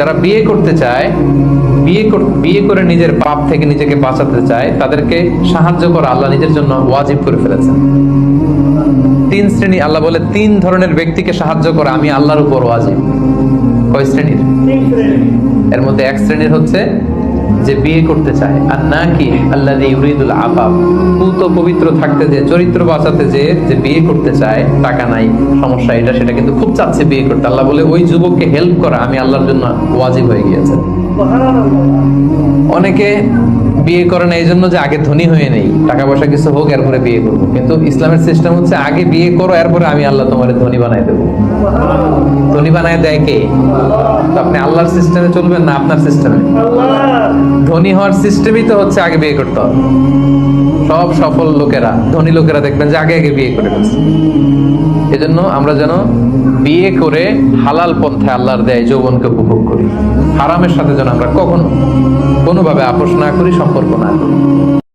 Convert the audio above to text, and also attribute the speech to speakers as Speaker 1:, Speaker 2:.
Speaker 1: যারা বিয়ে করতে চায়, বিয়ে করে নিজের পাপ থেকে নিজেকে বাঁচাতে চায়, তাদেরকে সাহায্য করা আল্লাহ নিজের জন্য ওয়াজিব করে ফেলেছেন। তিন শ্রেণী, আল্লাহ বলে 3 ধরনের ব্যক্তিকে সাহায্য করা আমি আল্লাহর উপর ওয়াজিব। কয় শ্রেণীর? এর মধ্যে এক শ্রেণীর হচ্ছে যে বিয়ে করতে চায়, আর নাকি আল্লাযী ইউরিদুল আফাফ, পুত পবিত্র থাকতে, যে চরিত্র বাঁচাতে, যে বিয়ে করতে চায়, টাকা নাই, সমস্যা এটা সেটা, কিন্তু খুব চাচ্ছে বিয়ে করতে। আল্লাহ বলে ওই যুবককে হেল্প করা আমি আল্লাহর জন্য ওয়াজিব হয়ে গিয়েছে। অনেকে বিয়ে করে না এই জন্য যে আগে ধনী হয়ে নেই, টাকা পয়সা কিছু হোক এরপরে বিয়ে করবো, কিন্তু ইসলামের সিস্টেম হচ্ছে আগে বিয়ে করো, এরপরে আমি আল্লাহ তোমার ধনী বানাই দেবো। ধনী বানায় দেয় কে? তো আপনি আল্লাহর সিস্টেমে চলবেন না আপনার সিস্টেমে? ধনী হওয়ার সিস্টেমই তো হচ্ছে আগে বিয়ে করতে হবে। সব সফল লোকেরা, ধনী লোকেরা দেখবেন যে আগে আগে বিয়ে করে ফেলছে। এজন্য আমরা যেন বিয়ে করে হালাল পন্থায় আল্লাহর দেয় যৌবনকে উপভোগ করি, হারামের সাথে যেন আমরা কখনো কোনোভাবে আপোষ না করি, সম্পর্ক না করি।